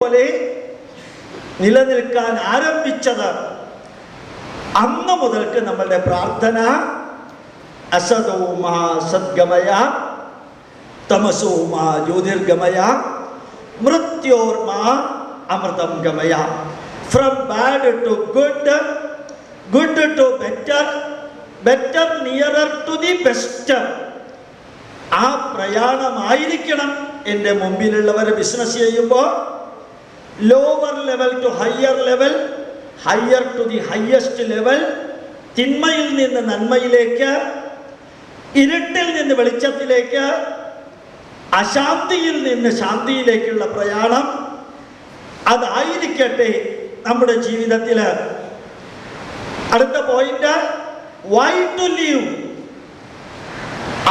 പോലെ നിലനിൽക്കാൻ ആരംഭിച്ചത്. അന്ന് മുതൽക്ക് നമ്മളുടെ പ്രാർത്ഥന അസതോമാ സദ്ഗമയ തമസോമാ ജ്യോതിർഗമയ മൃത്യോർമാ അമൃതം ഗമയ. From bad to good, good to better, better nearer to the best. ആ പ്രയാണമായിരിക്കണം എൻ്റെ മുമ്പിലുള്ളവർ ബിസിനസ് ചെയ്യുമ്പോൾ. Lower level to higher level, higher to the highest level. തിന്മയിൽ നിന്ന് നന്മയിലേക്ക്, ഇരുട്ടിൽ നിന്ന് വെളിച്ചത്തിലേക്ക്, അശാന്തിയിൽ നിന്ന് ശാന്തിയിലേക്കുള്ള പ്രയാണം. അതായിരിക്കട്ടെ നമ്മുടെ ജീവിതത്തിൽ. അടുത്ത point, why to live.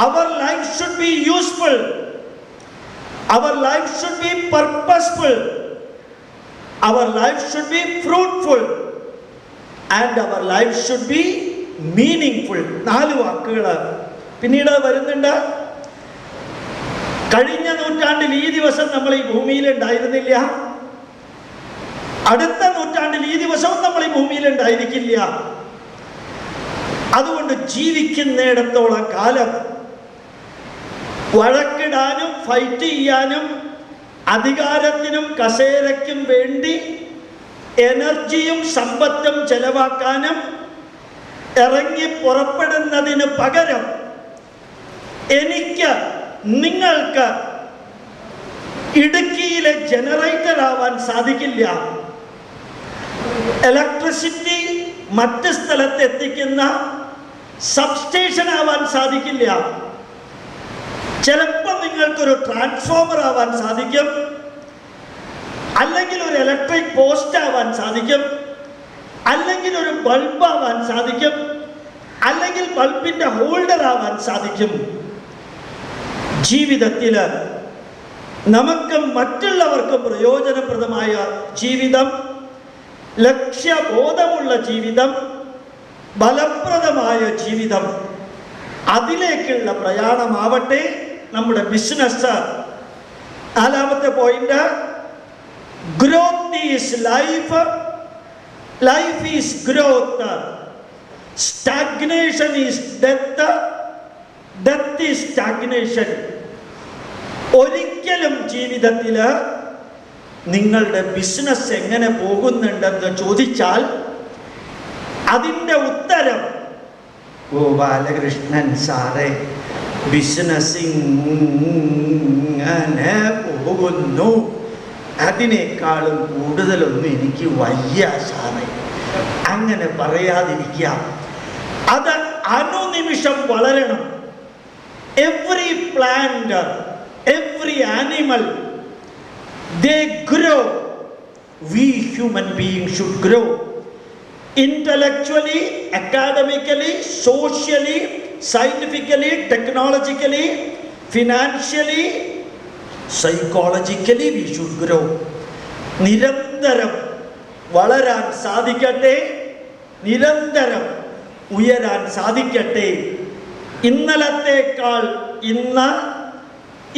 Our life should be useful, our life should be purposeful, our life should be fruitful and our life should be meaningful. 4 വാക്കുകൾ പിന്നീട് വരുന്നുണ്ട്. കഴിഞ്ഞ നൂറ്റാണ്ടിൽ ഈ ദിവസം നമ്മൾ ഈ ഭൂമിയിൽ ഉണ്ടായിരുന്നില്ല, അടുത്ത നൂറ്റാണ്ടിൽ ഈ ദിവസവും നമ്മൾ ഈ ഭൂമിയിൽ ഉണ്ടായിരിക്കില്ല. അതുകൊണ്ട് ജീവിക്കുന്നിടത്തോളം കാലം വഴക്കിടാനും ഫൈറ്റ് ചെയ്യാനും അധികാരത്തിനും കസേരയ്ക്കും വേണ്ടി എനർജിയും സമ്പത്തും ചെലവാക്കാനും ഇറങ്ങി പുറപ്പെടുന്നതിന് പകരം എനിക്ക്, നിങ്ങൾക്ക് ഇടുക്കിയിലെ ജനറേറ്റർ ആവാൻ സാധിക്കില്ല, ഇലക്ട്രിസിറ്റി മറ്റ് സ്ഥലത്ത് എത്തിക്കുന്ന സബ്സ്റ്റേഷൻ ആവാൻ സാധിക്കില്ല. ചിലപ്പോൾ നിങ്ങൾക്കൊരു ട്രാൻസ്ഫോമർ ആവാൻ സാധിക്കും, അല്ലെങ്കിൽ ഒരു ഇലക്ട്രിക് പോസ്റ്റ് ആവാൻ സാധിക്കും, അല്ലെങ്കിൽ ഒരു ബൾബ് ആവാൻ സാധിക്കും, അല്ലെങ്കിൽ ബൾബിന്റെ ഹോൾഡർ ആവാൻ സാധിക്കും. ജീവിതത്തിൽ നമുക്കും മറ്റുള്ളവർക്കും പ്രയോജനപ്രദമായ ജീവിതം, ലക്ഷ്യബോധമുള്ള ജീവിതം, ഫലപ്രദമായ ജീവിതം, അതിലേക്കുള്ള പ്രയാണമാവട്ടെ നമ്മുടെ ബിസിനസ്. 4ാമത്തെ point, growth is life, life is growth, stagnation is death, death is stagnation. ഒരിക്കലും ജീവിതത്തിൽ നിങ്ങളുടെ ബിസിനസ് എങ്ങനെ പോകുന്നുണ്ടെന്ന് ചോദിച്ചാൽ അതിൻ്റെ ഉത്തരം, ഗോപാലകൃഷ്ണൻ സാറേ ബിസിനസ് ഇങ്ങനെ പോകുന്നു, അതിനേക്കാളും കൂടുതലൊന്നും എനിക്ക് വയ്യ സാറേ, അങ്ങനെ പറയാതിരിക്കാം. അത് അനുനിമിഷം വളരണം. Every plant, every animal, they grow. We human beings should grow intellectually, academically, socially, scientifically, technologically, financially, psychologically we should grow. നിരന്തരം വളരാൻ സാധിക്കട്ടെ, നിരന്തരം ഉയരാൻ സാധിക്കട്ടെ. ഇന്നലത്തേക്കാൾ ഇന്ന്,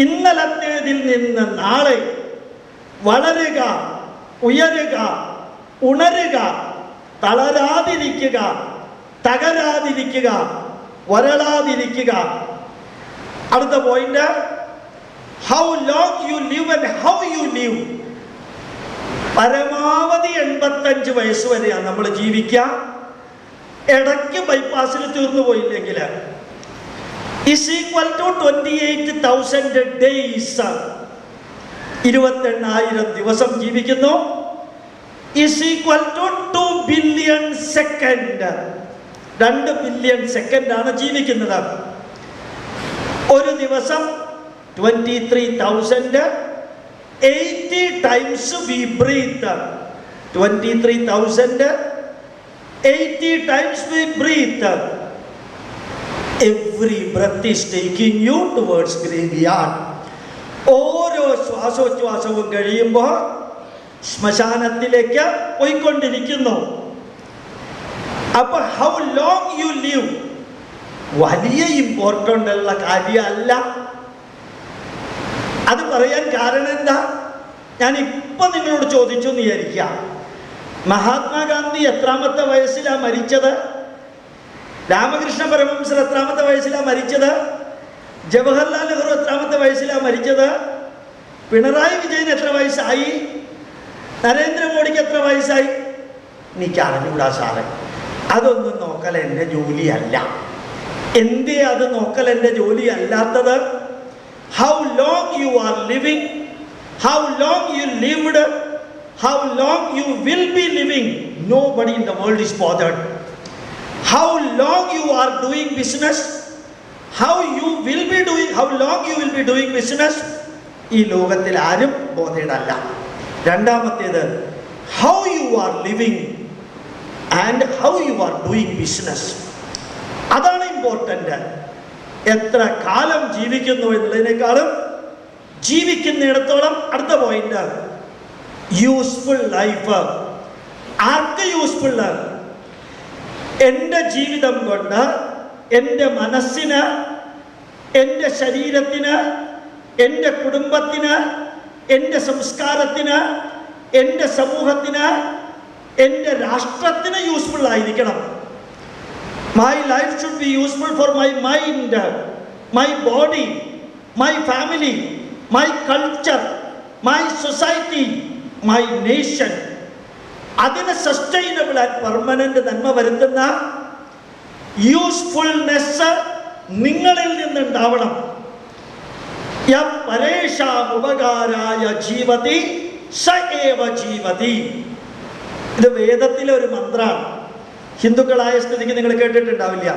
ഇന്നലത്തേതിൽ നിന്ന് നാളെ വളരുക, ഉയരുക, ഉണരുക, തളരാതിരിക്കുക, തകരാതിരിക്കുക, വരളാതിരിക്കുക. അടുത്ത point, how long you live and how you live. പരമാവധി 85 വയസ്സ് വരെയാണ് നമ്മൾ ജീവിക്കുക. ഇടയ്ക്ക് ബൈപ്പാസിൽ തീർന്നു പോയില്ലെങ്കിൽ is equal to 28,000 days. 28,000 ദിവസം ജീവിക്കുന്നു. is equal to 2 billion second. 2 billion second ആണ് ജീവിക്കുന്നത്. ഒരു ദിവസം 23,000, 80 times we breathe. 23,000, 80 times we breathe. Every breath is taking you towards graveyard. ഓരോ ശ്വാസോച്ഛ്വാസവും കഴിയുമ്പോൾ ശ്മശാനത്തിലേക്ക് പോയിക്കൊണ്ടിരിക്കുന്നു. അപ്പൊ ഹൗ ലോങ് യു ലിവ് വലിയ ഇമ്പോർട്ടൻ്റ് ഉള്ള കാര്യമല്ല. അത് പറയാൻ കാരണം എന്താ? ഞാൻ ഇപ്പം നിങ്ങളോട് ചോദിച്ചു എന്ന് വിചാരിക്കാം, മഹാത്മാഗാന്ധി എത്രാമത്തെ വയസ്സിലാണ് മരിച്ചത്? രാമകൃഷ്ണ പരമഹംസർ എത്രാമത്തെ വയസ്സിലാണ് മരിച്ചത്? ജവഹർലാൽ നെഹ്റു എത്രാമത്തെ വയസ്സിലാണ് മരിച്ചത്? പിണറായി വിജയൻ എത്ര വയസ്സായി? നരേന്ദ്രമോദിക്ക് എത്ര വയസ്സായി? എനിക്ക് അറിഞ്ഞൂടാ സാറേ. അതൊന്നും നോക്കൽ എൻ്റെ ജോലിയല്ല. എന്തേ അത് നോക്കൽ എൻ്റെ ജോലി അല്ലാത്തത്? How long you are living, how long U lived, how long you will be living, nobody in the world is bothered. How long you are doing business, how long you will be doing business, ഈ ലോകത്തിൽ ആരും ബോധേഡല്ല. രണ്ടാമത്തേത്, how you are living and how you are doing business, അതാണ് important. എത്ര കാലം ജീവിക്കുന്നു എന്നുള്ളതിനേക്കാളും ജീവിക്കുന്നിടത്തോളം, അടുത്ത point, useful life. ആർക്ക് useful? എൻ്റെ ജീവിതം കൊണ്ട് എൻ്റെ മനസ്സിന്, എൻ്റെ ശരീരത്തിന്, എൻ്റെ കുടുംബത്തിന്, എൻ്റെ സംസ്കാരത്തിന്, എൻ്റെ സമൂഹത്തിന്, എൻ്റെ രാഷ്ട്രത്തിന് യൂസ്ഫുൾ ആയിരിക്കണം. My life should be useful for my mind, my body, my family, my culture, my society, my nation. അതിന് സസ്റ്റൈനബിൾ ആൻഡ് പെർമനന്റ് നന്മ വരുത്തുന്ന യൂസ്ഫുൾനെസ് നിങ്ങളിൽ നിന്നുണ്ടാവണം. പരേഷാമുപകാരായ ജീവതി സ ഏവ ജീവതി. ഇത് വേദത്തിലെ ഒരു മന്ത്രമാണ്. ഹിന്ദുക്കളായ സ്ഥിതിക്ക് നിങ്ങൾ കേട്ടിട്ടുണ്ടാവില്ല.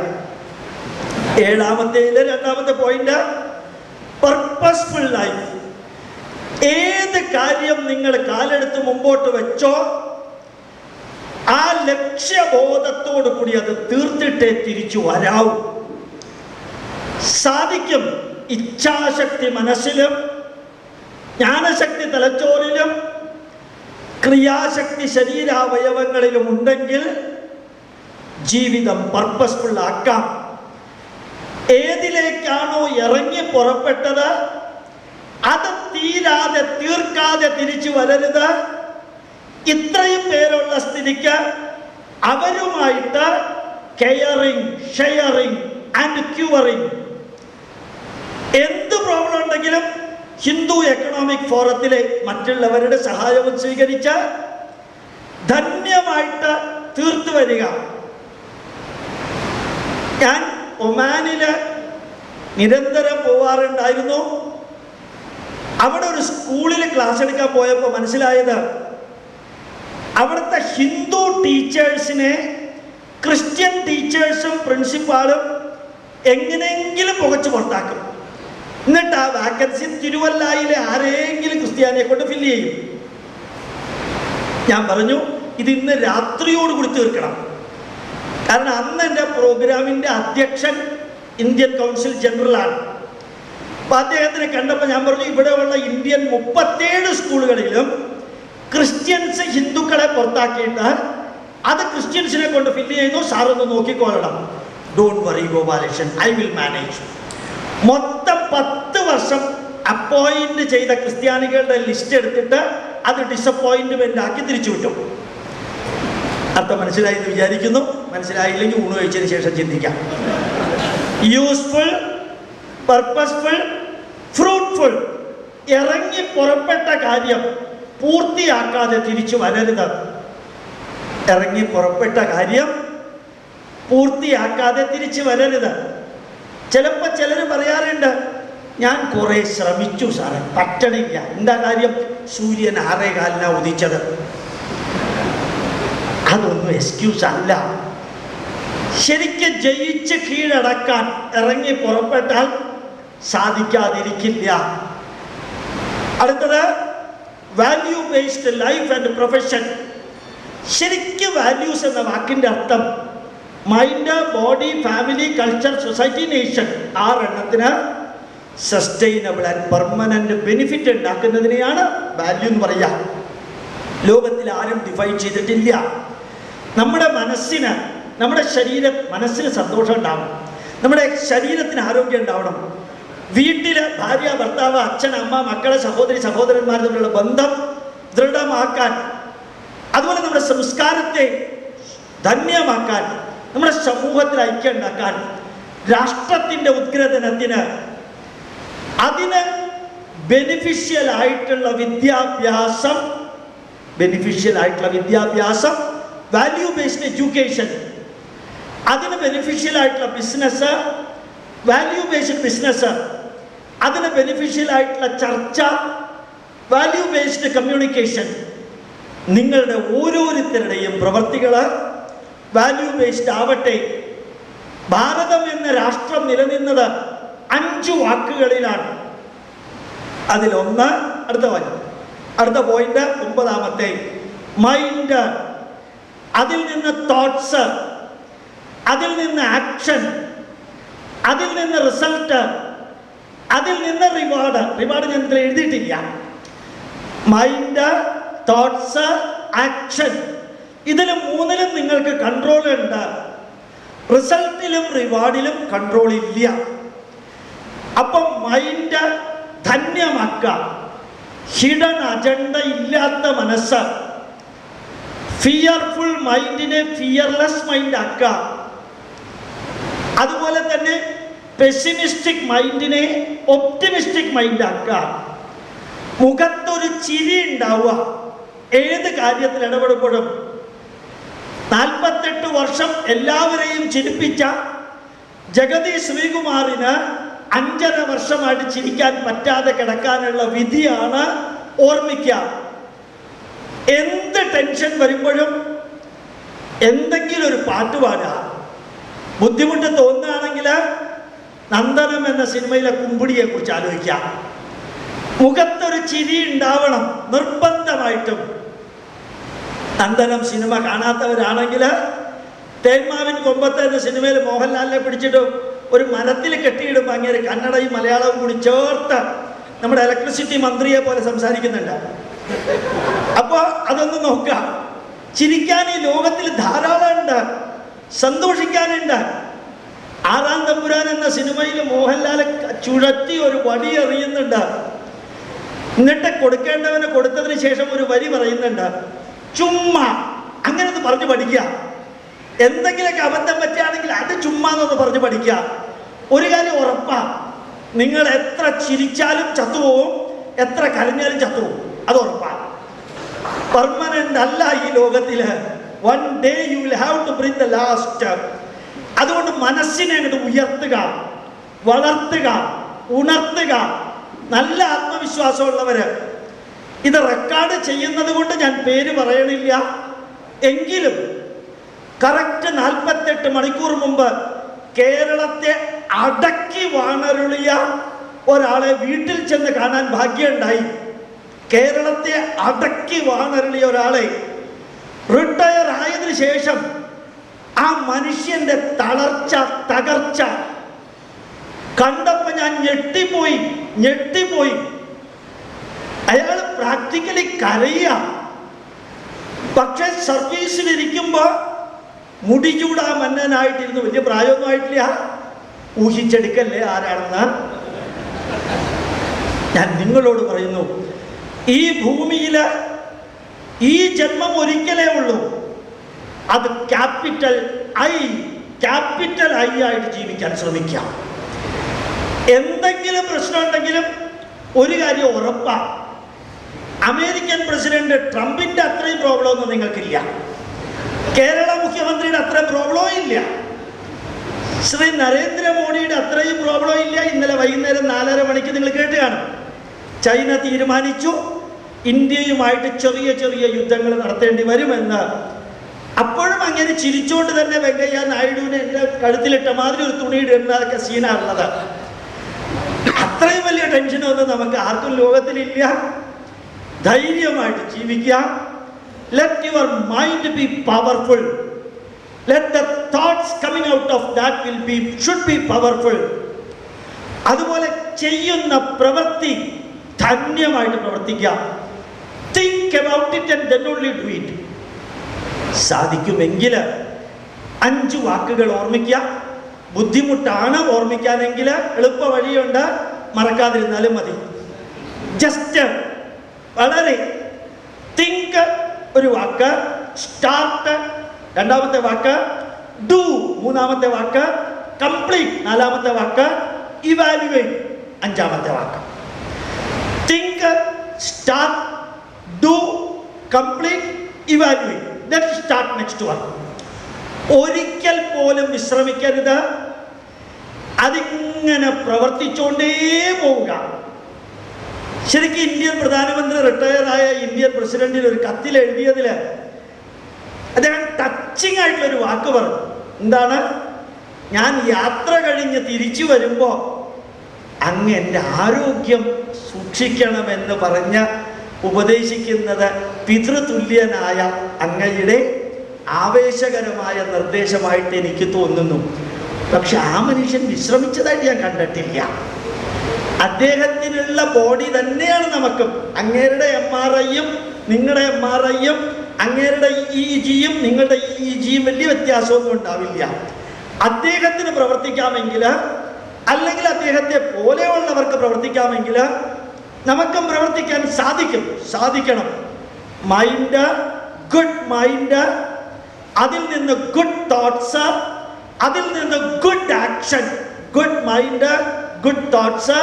ഏഴാമത്തേതിലെ രണ്ടാമത്തെ പോയിന്റ്, പർപ്പസ്ഫുൾ ലൈഫ്. ഏത് കാര്യം നിങ്ങൾ കാലെടുത്ത് മുമ്പോട്ട് വെച്ചോ, ആ ലക്ഷ്യബോധത്തോടു കൂടി അത് തീർത്തിട്ടേ തിരിച്ചു വരാവൂ. സാധിക്കും. ഇച്ഛാശക്തി മനസ്സിലും, ജ്ഞാനശക്തി തലച്ചോറിലും, ക്രിയാശക്തി ശരീരാവയവങ്ങളിലും ഉണ്ടെങ്കിൽ ജീവിതം പർപ്പസ്ഫുൾ ആക്കാം. ഏതിലേക്കാണോ ഇറങ്ങി പുറപ്പെട്ടത് അത് തീർക്കാതെ തിരിച്ചു വരരുത്. ഇത്രയും പേരുള്ള സ്ഥിതിക്ക് അവരുമായിട്ട് കെയറിങ്, ഷെയറിങ് ആൻഡ് ക്യൂറിങ്. എന്ത് പ്രോബ്ലം ഉണ്ടെങ്കിലും ഹിന്ദു എക്കണോമിക് ഫോറത്തിലെ മറ്റുള്ളവരുടെ സഹായവും സ്വീകരിച്ച് ധന്യമായിട്ട് തീർത്തു വരിക. ഞാൻ ഒമാനില് നിരന്തരം പോവാറുണ്ടായിരുന്നു. അവിടെ ഒരു സ്കൂളിൽ ക്ലാസ് എടുക്കാൻ പോയപ്പോൾ മനസ്സിലായത്, അവിടുത്തെ ഹിന്ദു ടീച്ചേഴ്സിനെ ക്രിസ്ത്യൻ ടീച്ചേഴ്സും പ്രിൻസിപ്പാളും എങ്ങനെയെങ്കിലും പുകച്ചു പുറത്താക്കും. എന്നിട്ട് ആ വാക്കൻസി തിരുവല്ലായിലെ ആരെങ്കിലും ക്രിസ്ത്യാനിയെ കൊണ്ട് ഫില്ല് ചെയ്യും. ഞാൻ പറഞ്ഞു, ഇത് ഇന്ന് രാത്രിയോടുകൂടി തീർക്കണം. കാരണം അന്ന് എൻ്റെ പ്രോഗ്രാമിൻ്റെ അധ്യക്ഷൻ ഇന്ത്യൻ കൗൺസിൽ ജനറലാണ്. അപ്പം അദ്ദേഹത്തിനെ കണ്ടപ്പോൾ ഞാൻ പറഞ്ഞു, ഇവിടെയുള്ള ഇന്ത്യൻ 37 സ്കൂളുകളിലും ക്രിസ്ത്യൻസ് ഹിന്ദുക്കളെ പുറത്താക്കിയിട്ട് അത് ക്രിസ്ത്യൻസിനെ കൊണ്ട് ഫില്ല് ചെയ്യുന്നു. സാറൊന്ന് നോക്കിക്കൊള്ളണം. Don't worry Gopalakrishnan, I will manage. മൊത്തം 10 വർഷം അപ്പോയിന്റ് ചെയ്ത ക്രിസ്ത്യാനികളുടെ ലിസ്റ്റ് എടുത്തിട്ട് അത് ഡിസപ്പോയിന്റ്മെന്റ് ആക്കി തിരിച്ചു വിട്ടു. അർത്ഥം മനസ്സിലായി എന്ന് വിചാരിക്കുന്നു. മനസ്സിലായില്ലെങ്കിൽ ഊണ് കഴിച്ചതിന് ശേഷം ചിന്തിക്കാം. Useful, purposeful, fruitful. ഇറങ്ങി പുറപ്പെട്ട കാര്യം പൂർത്തിയാക്കാതെ തിരിച്ചു വരരുത്. ഇറങ്ങി പുറപ്പെട്ട കാര്യം പൂർത്തിയാക്കാതെ തിരിച്ചു വരരുത്. ചിലപ്പോൾ ചിലർ പറയാറുണ്ട്, ഞാൻ കുറെ ശ്രമിച്ചു സാറേ, പറ്റണില്ല. എന്താ കാര്യം? സൂര്യൻ 6:15 ഉദിച്ചത്. അതൊന്നും എക്സ്ക്യൂസ് അല്ല. ശരിക്കും ജയിച്ച് കീഴടക്കാൻ ഇറങ്ങി പുറപ്പെട്ടാൽ സാധിക്കാതിരിക്കില്ല. അടുത്തത്, value based life and profession. ശരിക്കും വാല്യൂസ് എന്ന വാക്കിൻ്റെ അർത്ഥം mind, body, family, culture, society, nation. 6 എണ്ണത്തിന് സസ്റ്റൈനബിൾ ആൻഡ് പെർമനന്റ് ബെനിഫിറ്റ് ഉണ്ടാക്കുന്നതിനെയാണ് വാല്യൂ എന്ന് പറയുക. ലോകത്തിൽ ആരും ഡിഫൈൻ ചെയ്തിട്ടില്ല. നമ്മുടെ മനസ്സിന്, നമ്മുടെ മനസ്സിന് സന്തോഷം ഉണ്ടാവണം, നമ്മുടെ ശരീരത്തിന് ആരോഗ്യം ഉണ്ടാവണം. വീട്ടിൽ ഭാര്യ, ഭർത്താവ്, അച്ഛൻ, അമ്മ, മക്കളെ, സഹോദരി, സഹോദരന്മാർ തമ്മിലുള്ള ബന്ധം ദൃഢമാക്കാൻ, അതുപോലെ നമ്മുടെ സംസ്കാരത്തെ ധന്യമാക്കാൻ, നമ്മുടെ സമൂഹത്തിൽ ഐക്യം ഉണ്ടാക്കാൻ, രാഷ്ട്രത്തിൻ്റെ ഉദ്ഗ്രഥനത്തിന് അതിന് ബെനിഫിഷ്യൽ ആയിട്ടുള്ള വിദ്യാഭ്യാസം, വാല്യൂ ബേസ്ഡ് എഡ്യൂക്കേഷൻ, അതിന് ബെനിഫിഷ്യൽ ആയിട്ടുള്ള ബിസിനസ്, വാല്യൂ ബേസ്ഡ് ബിസിനസ്, അതിന് ബെനിഫിഷ്യൽ ആയിട്ടുള്ള ചർച്ച, വാല്യൂ ബേസ്ഡ് കമ്മ്യൂണിക്കേഷൻ. നിങ്ങളുടെ ഓരോരുത്തരുടെയും പ്രവർത്തികൾ വാല്യൂ ബേസ്ഡ് ആവട്ടെ. ഭാരതം എന്ന രാഷ്ട്രം നിലനിന്നത് 5 വാക്കുകളിലാണ്. അതിലൊന്ന്, അടുത്ത പോയിന്റ് 9ാമത്തെ, മൈൻഡ്. അതിൽ നിന്ന് തോട്ട്സ്, അതിൽ നിന്ന് ആക്ഷൻ, അതിൽ നിന്ന് റിസൾട്ട്, അതിൽ നിന്ന് റിവാർഡ് ഞാൻ ഇതിൽ എഴുതിയിട്ടില്ല. മൈൻഡ്, തോട്ട്സ്, ആക്ഷൻ, ഇതിൽ 3ലും നിങ്ങൾക്ക് കൺട്രോൾ ഉണ്ട്. റിസൾട്ടിലും റിവാർഡിലും കൺട്രോൾ ഇല്ല. അപ്പം മൈൻഡ് ധന്യമാക്കുക, ഹിഡൻ അജണ്ട ഇല്ലാത്ത മനസ്സ്, ഫിയർഫുൾ മൈൻഡിനെ ഫിയർലെസ് മൈൻഡ് ആക്കുക. അതുപോലെ തന്നെ പെസിമിസ്റ്റിക് മൈൻഡിനെ ഒപ്റ്റിമിസ്റ്റിക് മൈൻഡ് ആക്കുക. മുഖത്തൊരു ചിരി ഉണ്ടാവുക ഏത് കാര്യത്തിൽ ഇടപെടുമ്പോഴും. 48 വർഷം എല്ലാവരെയും ചിരിപ്പിച്ച ജഗതി ശ്രീകുമാറിന് 5.5 വർഷമായിട്ട് ചിരിക്കാൻ പറ്റാതെ കിടക്കാനുള്ള വിധിയാണ് ഓർമ്മിക്കുക. എന്ത് ടെൻഷൻ വരുമ്പോഴും എന്തെങ്കിലും ഒരു പാട്ട് പാടുക. ബുദ്ധിമുട്ട് തോന്നുകയാണെങ്കിൽ നന്ദനം എന്ന സിനിമയിലെ കുമ്പിടിയെ കുറിച്ച് ആലോചിക്കുക. മുഖത്തൊരു ചിരി ഉണ്ടാവണം നിർബന്ധമായിട്ടും. നന്ദനം സിനിമ കാണാത്തവരാണെങ്കിൽ തേന്മാവിൻ കൊമ്പത്ത് എന്ന സിനിമയിൽ മോഹൻലാലിനെ പിടിച്ചിട്ട് ഒരു മരത്തിൽ കെട്ടിയിടുമ്പോൾ അങ്ങനെ കന്നഡയും മലയാളവും കൂടി ചേർത്ത് നമ്മുടെ ഇലക്ട്രിസിറ്റി മന്ത്രിയെ പോലെ സംസാരിക്കുന്നുണ്ട്. അപ്പോൾ അതൊന്ന് നോക്കുക. ചിരിക്കാൻ ഈ ലോകത്തിൽ ധാരാളം ഉണ്ട്, സന്തോഷിക്കാനുണ്ട്. 6-ാം തമ്പുരാൻ എന്ന സിനിമയിൽ മോഹൻലാൽ ചുഴറ്റി ഒരു വടി എറിയുന്നുണ്ട്. എന്നിട്ട് കൊടുക്കേണ്ടവന് കൊടുത്തതിന് ശേഷം ഒരു വരി പറയുന്നുണ്ട്, ചുമ്മാ. അങ്ങനെ ഒന്ന് പറഞ്ഞു പഠിക്കുക. എന്തെങ്കിലുമൊക്കെ അബദ്ധം പറ്റുകയാണെങ്കിൽ അത് ചുമ്മാന്നൊന്ന് പറഞ്ഞു പഠിക്കുക. ഒരു കാര്യം ഉറപ്പാ, നിങ്ങൾ എത്ര ചിരിച്ചാലും ചത്തുപോകും, എത്ര കരഞ്ഞാലും ചത്തുപോകും. അത് ഉറപ്പാ. പെർമനന്റ് അല്ല ഈ ലോകത്തില്. One day you will have to bring the last. അതുകൊണ്ട് മനസ്സിനെ അങ്ങോട്ട് ഉയർത്തുക, വളർത്തുക, ഉണർത്തുക. നല്ല ആത്മവിശ്വാസമുള്ളവര്. ഇത് റെക്കോർഡ് ചെയ്യുന്നത് കൊണ്ട് ഞാൻ പേര് പറയണില്ല, എങ്കിലും കറക്റ്റ് 48 മണിക്കൂർ മുമ്പ് കേരളത്തെ അടക്കി വാണരുളിയ ഒരാളെ വീട്ടിൽ ചെന്ന് കാണാൻ ഭാഗ്യമുണ്ടായി. കേരളത്തെ അടക്കി വാണരുളിയ ഒരാളെ റിട്ടയർ ആയതിനു ശേഷം ആ മനുഷ്യന്റെ തളർച്ച, തകർച്ച കണ്ടപ്പോൾ ഞാൻ ഞെട്ടിപ്പോയി. അയാൾ പ്രാക്ടിക്കലി കരയുക. പക്ഷെ സർവീസിലിരിക്കുമ്പോൾ മുടി ചൂടാ മന്നനായിട്ടിരുന്നു. വലിയ പ്രായമൊന്നും ആയിട്ടില്ല. ഊഹിച്ചെടുക്കല്ലേ ആരാണെന്ന്. ഞാൻ നിങ്ങളോട് പറയുന്നു, ഈ ഭൂമിയിൽ ഈ ജന്മം ഒരിക്കലേ ഉള്ളൂ. അത് ക്യാപിറ്റൽ ഐ ആയിട്ട് ജീവിക്കാൻ ശ്രമിക്കാം. എന്തെങ്കിലും പ്രശ്നമുണ്ടെങ്കിലും ഒരു കാര്യം ഉറപ്പാ, അമേരിക്കൻ പ്രസിഡന്റ് ട്രംപിന്റെ അത്രയും പ്രോബ്ലം ഒന്നും നിങ്ങൾക്കില്ല. കേരള മുഖ്യമന്ത്രിയുടെ അത്രയും പ്രോബ്ലവും ഇല്ല. ശ്രീ നരേന്ദ്രമോദിയുടെ അത്രയും പ്രോബ്ലം ഇല്ല. ഇന്നലെ വൈകുന്നേരം 4:30 മണിക്ക് നിങ്ങൾ കേട്ട് കാണും, ചൈന തീരുമാനിച്ചു ഇന്ത്യയുമായിട്ട് ചെറിയ ചെറിയ യുദ്ധങ്ങൾ നടത്തേണ്ടി വരുമെന്ന്. അപ്പോഴും അങ്ങനെ ചിരിച്ചുകൊണ്ട് തന്നെ വെങ്കയ്യ നായിഡുവിനെ എൻ്റെ കഴുത്തിലിട്ട മാതിരി ഒരു തുണി ഇടുന്നതൊക്കെ സീനാണുള്ളത്. അത്രയും വലിയ ടെൻഷനൊന്നും നമുക്ക് ആർക്കും ലോകത്തിലില്ല. ധൈര്യമായിട്ട് ജീവിക്കാം. Let your mind B powerful. Let the thoughts coming out of that should be powerful. അതുപോലെ ചെയ്യുന്ന പ്രവൃത്തി ധന്യമായിട്ട് പ്രവർത്തിക്കാം. Think about it and then only do it. സാധിക്കുമെങ്കിൽ 5 വാക്കുകൾ ഓർമ്മിക്കുക. ബുദ്ധിമുട്ടാണ് ഓർമ്മിക്കാനെങ്കിൽ എളുപ്പ വഴിയുണ്ട്, മറക്കാതിരുന്നാലും മതി. ജസ്റ്റ് വളരെ തിങ്ക് ഒരു വാക്ക്, സ്റ്റാർട്ട് രണ്ടാമത്തെ വാക്ക്, ഡു മൂന്നാമത്തെ വാക്ക്, കംപ്ലീറ്റ് നാലാമത്തെ വാക്ക്, ഇവാലുവേറ്റ് അഞ്ചാമത്തെ വാക്ക്. Think, start, do, complete, evaluate. Let's start next one. ഒരിക്കൽ പോലും വിശ്രമിക്കരുത്. അതിങ്ങനെ പ്രവർത്തിച്ചുകൊണ്ടേ പോവുക. ശരിക്കും ഇന്ത്യൻ പ്രധാനമന്ത്രി റിട്ടയറായ ഇന്ത്യൻ പ്രസിഡന്റിന് ഒരു കത്തിൽ എഴുതിയതിൽ അദ്ദേഹം ടച്ചിങ് ആയിട്ടുള്ളൊരു വാക്ക് പറഞ്ഞു. എന്താണ്? ഞാൻ യാത്ര കഴിഞ്ഞ് തിരിച്ചു വരുമ്പോൾ അങ്ങ് എൻ്റെ ആരോഗ്യം സൂക്ഷിക്കണമെന്ന് പറഞ്ഞ് ഉപദേശിക്കുന്നത് പിതൃതുല്യനായ അങ്ങയുടെ ആവേശകരമായ നിർദ്ദേശമായിട്ട് എനിക്ക് തോന്നുന്നു. പക്ഷെ ആ മനുഷ്യൻ വിശ്രമിച്ചതായിട്ട് ഞാൻ കണ്ടിട്ടില്ല. അദ്ദേഹത്തിനുള്ള ബോഡി തന്നെയാണ് നമുക്കും. അങ്ങേരുടെ MRIയും നിങ്ങളുടെ MRIയും അങ്ങേരുടെ EEGയും നിങ്ങളുടെ EEGയും വലിയ വ്യത്യാസമൊന്നും ഉണ്ടാവില്ല. അദ്ദേഹത്തിന് പ്രവർത്തിക്കാമെങ്കിൽ, അല്ലെങ്കിൽ അദ്ദേഹത്തെ പോലെയുള്ളവർക്ക് പ്രവർത്തിക്കാമെങ്കിൽ നമുക്കും പ്രവർത്തിക്കാൻ സാധിക്കണം. മൈൻഡ്, ഗുഡ് മൈൻഡ്, അതിൽ നിന്ന് ഗുഡ് തോട്ട്സ്, അതിൽ നിന്ന് good action. Good mind, good thoughts,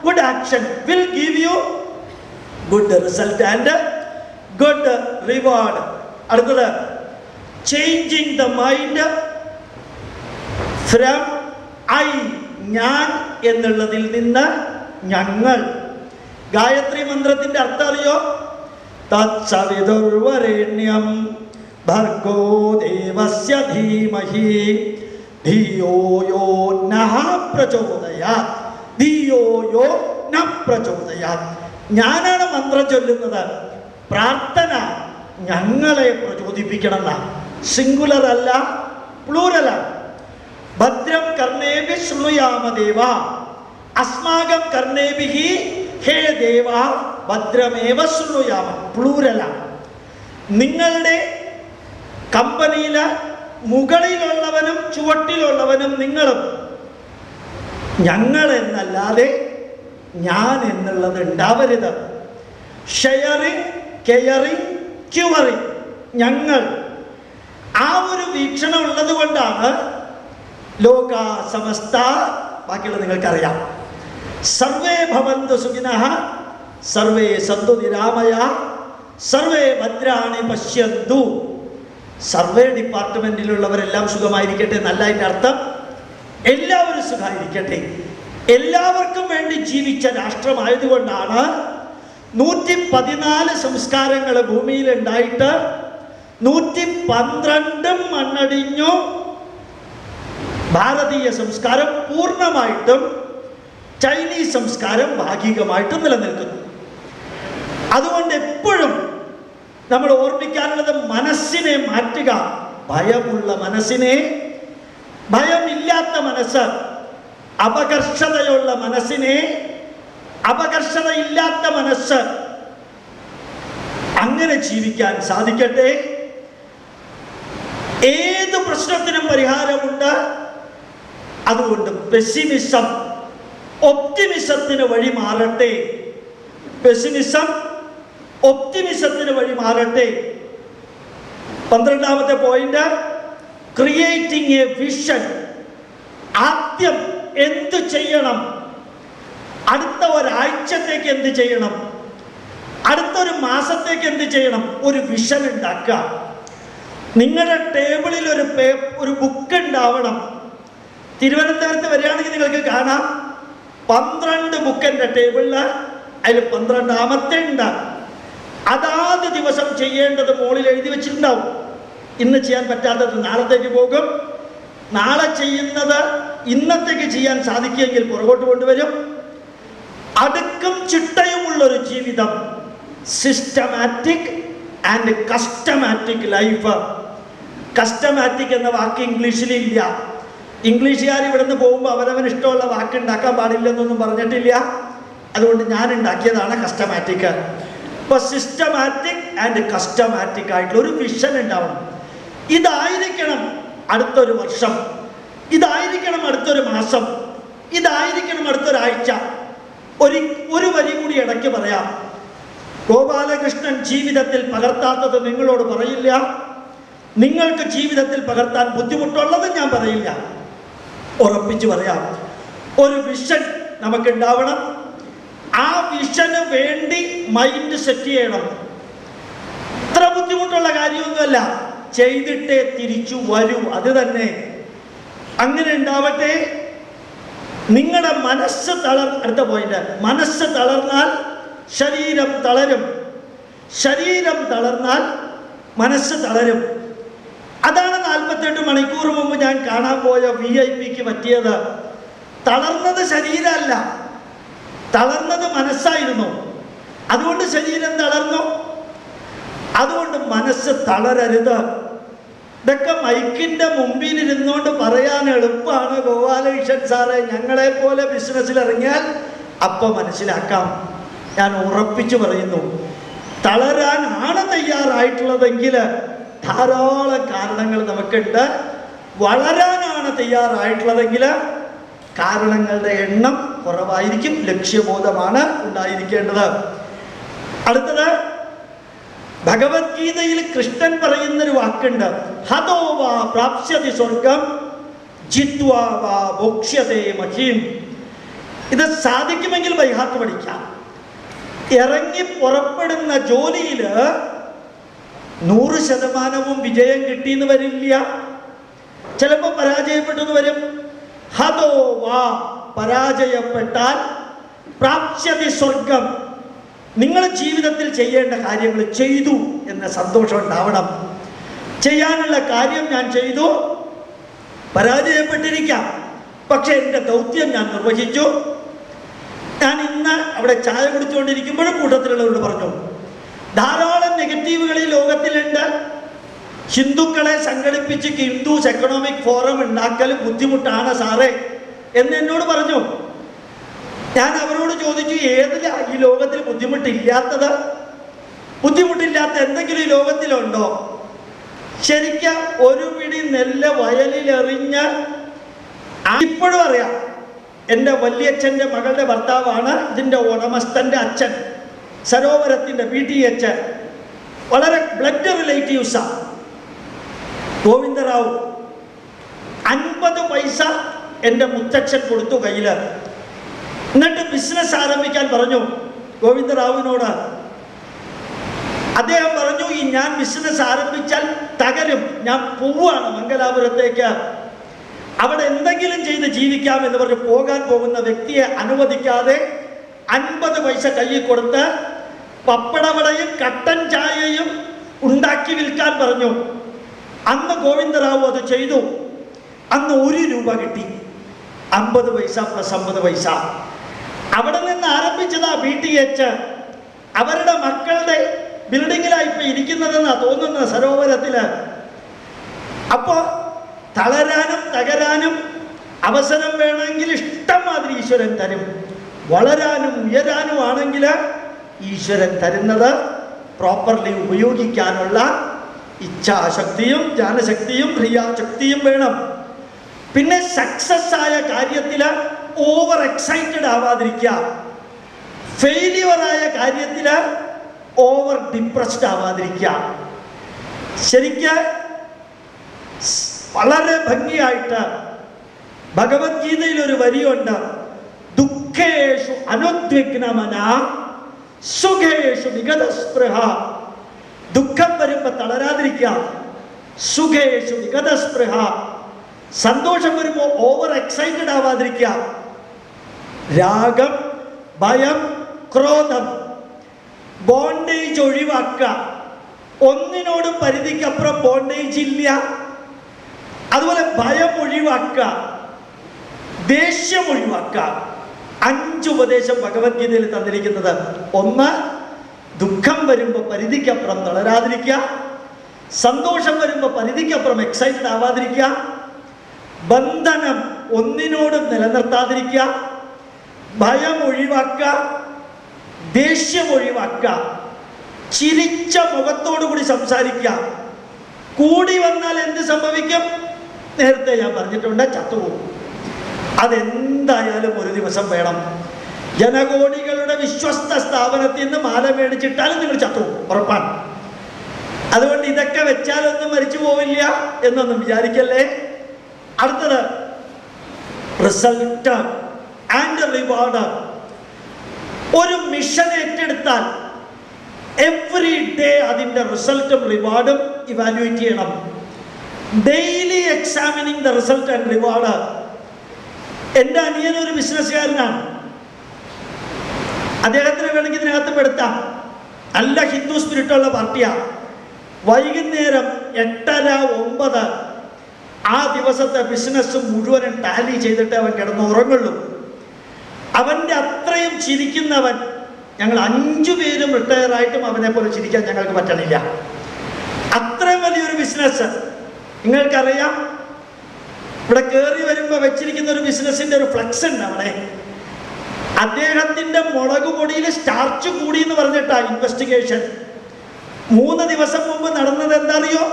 good action will give you good result and good reward. അടുത്തത്, changing the mind from I ഞാൻ എന്നുള്ളതിൽ നിന്ന് ഞങ്ങൾ. ഗായത്രി മന്ത്രത്തിന്റെ അർത്ഥം അറിയോ? തത്സവിതുർവരേണ്യം ഭർഗോ ദേവസ്യ ധീമഹി ധിയോ യോ നഃ പ്രചോദയാത്. ധിയോയോ ന പ്രചോദയാത്. ഞാനാണ് മന്ത്രം ചൊല്ലുന്നത്. പ്രാർത്ഥന ഞങ്ങളെ പ്രചോദിപ്പിക്കണം. സിംഗുലർ അല്ല, പ്ലൂറലാണ്. ഭദ്രം കർണേഭി ശൃണുയാമ ദേവ അസ്മാകം കർണേഭിഹി ഹേ ദേവ ഭദ്രമേവ ശൃണുയാമ. പ്ലൂറലാണ്. നിങ്ങളുടെ കമ്പനിയില് മുകളിലുള്ളവനും ചുവട്ടിലുള്ളവനും നിങ്ങളും. ഞങ്ങൾ എന്നല്ലാതെ ഞാൻ എന്നുള്ളത് ഉണ്ടാവരുത്. ഷെയറിങ്, കെയറിങ്, ക്യൂറിങ്, ഞങ്ങൾ. ആ ഒരു വീക്ഷണം ഉള്ളത് കൊണ്ടാണ് ലോക സമസ്ത, ബാക്കിയുള്ള നിങ്ങൾക്കറിയാം, സർവേ ഭവന്തു സുഖിനഃ സർവേ സന്തു നിരാമയാ സർവേ ഭദ്രാണി പശ്യന്തു. സർവേ ഡിപ്പാർട്ട്മെന്റിലുള്ളവരെല്ലാം സുഖമായിരിക്കട്ടെ എന്നല്ല അതിൻ്റെ അർത്ഥം. എല്ലാവരും സുഖമായിരിക്കട്ടെ. എല്ലാവർക്കും വേണ്ടി ജീവിച്ച രാഷ്ട്രമായതുകൊണ്ടാണ് 114 സംസ്കാരങ്ങൾ ഭൂമിയിൽ ഉണ്ടായിട്ട് 112 മണ്ണടിഞ്ഞു. ഭാരതീയ സംസ്കാരം പൂർണ്ണമായിട്ടും ചൈനീസ് സംസ്കാരം ഭാഗികമായിട്ടും നിലനിൽക്കുന്നു. അതുകൊണ്ട് എപ്പോഴും നമ്മൾ ഓർമ്മിക്കാനുള്ളത് മനസ്സിനെ മാറ്റുക. ഭയമുള്ള മനസ്സിനെ, ഭയമില്ലാത്ത മനസ്സ്, അപകർഷതയുള്ള മനസ്സിനെ, അപകർഷതയില്ലാത്ത മനസ്സ്, അങ്ങനെ ജീവിക്കാൻ സാധിക്കട്ടെ. ഏത് പ്രശ്നത്തിനും പരിഹാരമുണ്ട്. അതുകൊണ്ട് പെസിമിസം ഒപ്റ്റിമിസത്തിന് വഴി മാറട്ടെ. പെസിമിസം ഒപ്റ്റിമിസത്തിന് വഴി മാറട്ടെ. 12ാമത്തെ പോയിന്റ്, ക്രിയേറ്റിംഗ് എ വിഷൻ. ആദ്യം എന്ത് ചെയ്യണം, അടുത്ത ഒരാഴ്ചത്തേക്ക് എന്ത് ചെയ്യണം, അടുത്തൊരു മാസത്തേക്ക് എന്ത് ചെയ്യണം, ഒരു വിഷൻ ഉണ്ടാക്കുക. നിങ്ങളുടെ ടേബിളിൽ ഒരു ബുക്ക് ഉണ്ടാവണം. തിരുവനന്തപുരത്ത് വരികയാണെങ്കിൽ നിങ്ങൾക്ക് കാണാം 12 ബുക്ക് എൻ്റെ ടേബിളിൽ. അതിൽ 12ാമത്തെ ഉണ്ട്. അതാത് ദിവസം ചെയ്യേണ്ടത് മുകളിൽ എഴുതി വെച്ചിട്ടുണ്ടാവും. ഇന്ന് ചെയ്യാൻ പറ്റാത്തത് നാളത്തേക്ക് പോകും. നാളെ ചെയ്യുന്നത് ഇന്നത്തേക്ക് ചെയ്യാൻ സാധിക്കുമെങ്കിൽ പുറകോട്ട് കൊണ്ടുവരും. അടുക്കും ചിട്ടയുമുള്ളൊരു ജീവിതം. Systematic and customatic life. Customatic എന്ന വാക്ക് ഇംഗ്ലീഷിലില്ല. ഇംഗ്ലീഷുകാർ ഇവിടുന്ന് പോകുമ്പോൾ അവരവന് ഇഷ്ടമുള്ള വാക്ക് ഉണ്ടാക്കാൻ പാടില്ലെന്നൊന്നും പറഞ്ഞിട്ടില്ല. അതുകൊണ്ട് ഞാൻ ഉണ്ടാക്കിയതാണ് കസ്റ്റമാറ്റിക്. ഇപ്പോൾ സിസ്റ്റമാറ്റിക് ആൻഡ് കസ്റ്റമാറ്റിക് ആയിട്ടുള്ള ഒരു വിഷൻ ഉണ്ടാവണം. ഇതായിരിക്കണം അടുത്തൊരു വർഷം, ഇതായിരിക്കണം അടുത്തൊരു മാസം, ഇതായിരിക്കണം അടുത്തൊരാഴ്ച. ഒരു വരി കൂടി ഇടയ്ക്ക് പറയാം. ഗോപാലകൃഷ്ണൻ ജീവിതത്തിൽ പകർത്താത്തത് നിങ്ങളോട് പറയില്ല. നിങ്ങൾക്ക് ജീവിതത്തിൽ പകർത്താൻ ബുദ്ധിമുട്ടുള്ളത് ഞാൻ പറയില്ല. ഉറപ്പിച്ചു പറയാം, ഒരു വിഷൻ നമുക്കുണ്ടാവണം. ആ വിഷന് വേണ്ടി മൈൻഡ് സെറ്റ് ചെയ്യണം. ഇത്ര ബുദ്ധിമുട്ടുള്ള കാര്യമൊന്നുമല്ല, ചെയ്തിട്ടേ തിരിച്ചു വരൂ. അത് തന്നെ അങ്ങനെ ഉണ്ടാവട്ടെ. നിങ്ങളുടെ മനസ്സ് അടുത്ത പോയിന്റ്, മനസ്സ് തളർന്നാൽ ശരീരം തളരും, ശരീരം തളർന്നാൽ മനസ്സ് തളരും. അതാണ് 48 മണിക്കൂർ മുമ്പ് ഞാൻ കാണാൻ പോയ VIP പറ്റിയത്. തളർന്നത് ശരീരമല്ല, തളർന്നത് മനസ്സായിരുന്നു. അതുകൊണ്ട് ശരീരം തളർന്നു. അതുകൊണ്ട് മനസ്സ് തളരരുത്. ഇതൊക്കെ മൈക്കിൻ്റെ മുമ്പിൽ ഇരുന്നുകൊണ്ട് പറയാൻ എളുപ്പമാണ്. ഗോപാലകൃഷ്ണൻ സാറേ, ഞങ്ങളെ പോലെ ബിസിനസ്സിൽ ഇറങ്ങിയാൽ അപ്പം മനസ്സിലാക്കാം. ഞാൻ ഉറപ്പിച്ചു പറയുന്നു, തളരാനാണ് തയ്യാറായിട്ടുള്ളതെങ്കിൽ ധാരാളം കാരണങ്ങൾ നമുക്കുണ്ട്. വളരാനാണ് തയ്യാറായിട്ടുള്ളതെങ്കിൽ കാരണങ്ങളുടെ എണ്ണം കുറവായിരിക്കും. ലക്ഷ്യബോധമാണ് ഉണ്ടായിരിക്കേണ്ടത്. അടുത്തത്, ഭഗവത്ഗീതയിൽ കൃഷ്ണൻ പറയുന്നൊരു വാക്കുണ്ട്, ഹതോ വാ പ്രാപ്സ്യതി സ്വർഗം ജിത്വാ വാ ഭോക്ഷ്യതേ മഹീം. ഇത് സാധിക്കുമെങ്കിൽ ബൈഹാർട്ട് പഠിക്കാം. ഇറങ്ങി പുറപ്പെടുന്ന ജോലിയിൽ 100% വിജയം കിട്ടിയെന്ന് വരില്ല, ചിലപ്പോൾ പരാജയപ്പെട്ടെന്ന് വരും. ഹതോ വാ, പരാജയപ്പെട്ടാൽ പ്രാപ്സ്യതി സ്വർഗം, നിങ്ങൾ ജീവിതത്തിൽ ചെയ്യേണ്ട കാര്യങ്ങൾ ചെയ്തു എന്ന സന്തോഷം ഉണ്ടാവണം. ചെയ്യാനുള്ള കാര്യം ഞാൻ ചെയ്തു, പരാജയപ്പെട്ടിരിക്കാം, പക്ഷെ എൻ്റെ ദൗത്യം ഞാൻ നിർവഹിച്ചു. ഞാൻ ഇന്ന് അവിടെ ചായ കുടിച്ചുകൊണ്ടിരിക്കുമ്പോഴും കൂട്ടത്തിലുള്ളവരോട് പറഞ്ഞു, ധാരാളം നെഗറ്റീവുകൾ ഈ ലോകത്തിലുണ്ട്. ഹിന്ദുക്കളെ സംഘടിപ്പിച്ച് ഹിന്ദുസ് എക്കണോമിക് ഫോറം ഉണ്ടാക്കൽ ബുദ്ധിമുട്ടാണ് സാറേ എന്ന് എന്നോട് പറഞ്ഞു. ഞാൻ അവരോട് ചോദിച്ചു, ഏതിലാ ഈ ലോകത്തിൽ ബുദ്ധിമുട്ടില്ലാത്തത്? ബുദ്ധിമുട്ടില്ലാത്ത എന്തെങ്കിലും ഈ ലോകത്തിലുണ്ടോ? ശരിക്കും ഒരു പിടി നെല്ല് വയലിലെറിഞ്ഞ്, ഇപ്പോഴും അറിയാം, എൻ്റെ വല്യച്ഛൻ്റെ മകളുടെ ഭർത്താവാണ് ഇതിൻ്റെ ഉടമസ്ഥൻ്റെ അച്ഛൻ, സരോവരത്തിൻ്റെ PTH, വളരെ ബ്ലഡ് റിലേറ്റീവ്സാണ്. ഗോവിന്ദറാവു 50 പൈസ എൻ്റെ മുത്തച്ഛൻ കൊടുത്തു കയ്യിൽ. എന്നിട്ട് ബിസിനസ് ആരംഭിക്കാൻ പറഞ്ഞു ഗോവിന്ദറാവുവിനോട്. അദ്ദേഹം പറഞ്ഞു, ഞാൻ ബിസിനസ് ആരംഭിച്ചാൽ തകരും, ഞാൻ പോവാണ് മംഗലാപുരത്തേക്ക്, അവിടെ എന്തെങ്കിലും ചെയ്ത് ജീവിക്കാമെന്ന് പറഞ്ഞ് പോകാൻ പോകുന്ന വ്യക്തിയെ അനുവദിക്കാതെ 50 പൈസ കയ്യിൽ കൊടുത്ത് പപ്പടവടയും കട്ടൻ ചായയും ഉണ്ടാക്കി വിൽക്കാൻ പറഞ്ഞു. അന്ന് ഗോവിന്ദറാവു അത് ചെയ്തു. അന്ന് 1 രൂപ കിട്ടി, 50 പൈസ പ്ലസ് 50 പൈസ. അവിടെ നിന്ന് ആരംഭിച്ചതാ PTH. അവരുടെ മക്കളുടെ ബിൽഡിങ്ങിലാണ് ഇപ്പൊ ഇരിക്കുന്നതെന്നാ തോന്നുന്നത്, സരോവരത്തില്. അപ്പോ തളരാനും തകരാനും അവസരം വേണമെങ്കിൽ ഇഷ്ടംമാതിരി ഈശ്വരൻ തരും. വളരാനും ഉയരാനും ആണെങ്കിൽ ഈശ്വരൻ തരുന്നത് പ്രോപ്പർലി ഉപയോഗിക്കാനുള്ള ഇച്ഛാശക്തിയും ജ്ഞാനശക്തിയും ക്രിയാശക്തിയും വേണം. പിന്നെ സക്സസ് ആയ കാര്യത്തിൽ ഓവർ എക്സൈറ്റഡ് ആവാതിരിക്കുക. ഫെയിലിയറായ കാര്യത്തിൽ ഓവർ ഡിപ്രസ്ഡ് ആവാതിരിക്കുക. ശരിക്ക് വളരെ ഭംഗിയായിട്ട് ഭഗവത്ഗീതയിൽ ഒരു വരിയുണ്ട്, ദുഃഖേഷു അനുദ്വിഗ്നമന സുഖേഷു വിഗതസ്പൃഹ. ദുഃഖം വരുമ്പോൾ തളരാതിരിക്കുക, സുഖേഷു വിഗതസ്പൃഹ. സന്തോഷം വരുമ്പോൾ ഓവർ എക്സൈറ്റഡ് ആവാതിരിക്കുക. രാഗം, ഭയം, ക്രോധം, ബോണ്ടേജ് ഒഴിവാക്കുക. ഒന്നിനോടും പരിധിക്കപ്പുറം ബോണ്ടേജ് ഇല്ല. അതുപോലെ ഭയം ഒഴിവാക്കുക, ദേഷ്യം ഒഴിവാക്കുക. 5 ഉപദേശം ഭഗവത്ഗീതയിൽ തന്നിരിക്കുന്നത്. 1, ദുഃഖം വരുമ്പോൾ പരിധിക്കപ്പുറം തളരാതിരിക്കുക. സന്തോഷം വരുമ്പോൾ പരിധിക്കപ്പുറം എക്സൈറ്റഡ് ആവാതിരിക്കുക. ബന്ധനം ഒന്നിനോടും നിലനിർത്താതിരിക്കുക. ഭയം ഒഴിവാക്കുക, ദേഷ്യം ഒഴിവാക്കുക. ചിരിച്ച മുഖത്തോടു കൂടി സംസാരിക്കുക. കൂടി വന്നാൽ എന്ത് സംഭവിക്കും? നേരത്തെ ഞാൻ പറഞ്ഞിട്ടുണ്ട്, ചത്തുപോകും. അതെന്തായാലും ഒരു ദിവസം വേണം. ജനകോടികളുടെ വിശ്വസ്ത സ്ഥാപനത്തിൽ നിന്ന് മാല മേടിച്ചിട്ടാലും നിങ്ങൾ ചത്തു, ഉറപ്പാണ്. അതുകൊണ്ട് ഇതൊക്കെ വെച്ചാലൊന്നും മരിച്ചു പോവില്ല എന്നൊന്നും വിചാരിക്കല്ലേ. അടുത്തത് റിസൾട്ട് ആൻഡ് റിവാർഡ്. ഒരു മിഷൻ ഏറ്റെടുത്താൽ എവറി ഡേ അതിൻ്റെ റിസൾട്ടും റിവാർഡും ഇവാലുവേറ്റ് ചെയ്യണം. Daily examining the result and reward. എൻ്റെ അനിയൻ ഒരു ബിസിനസ്സുകാരനാണ്. അദ്ദേഹത്തിന് വേണമെങ്കിൽ ഇതിനകത്ത് പെടുത്താം. നല്ല ഹിന്ദു സ്പിരിറ്റുള്ള പാർട്ടിയാണ്. വൈകുന്നേരം 8:30-9 ആ ദിവസത്തെ ബിസിനസ് മുഴുവനും ടാലി ചെയ്തിട്ട് അവൻ കിടന്ന് ഉറങ്ങുള്ളൂ. അവൻ്റെ അത്രയും ചിരിക്കുന്നവൻ, ഞങ്ങൾ 5 പേരും റിട്ടയറായിട്ടും അവനെ പോലെ ചിരിക്കാൻ ഞങ്ങൾക്ക് പറ്റണില്ല. അത്രയും വലിയൊരു ബിസിനസ്. നിങ്ങൾക്കറിയാം, ഇവിടെ കയറി വരുമ്പോൾ വെച്ചിരിക്കുന്ന ഒരു ബിസിനസിൻ്റെ ഒരു ഫ്ലക്സ് ഉണ്ട് അവിടെ. അദ്ദേഹത്തിൻ്റെ മുളക് പൊടിയിൽ സ്റ്റാർച്ച് കൂടി എന്ന് പറഞ്ഞിട്ടാ ഇൻവെസ്റ്റിഗേഷൻ. 3 ദിവസം മുമ്പ് നടന്നത് എന്താണെന്നറിയോ?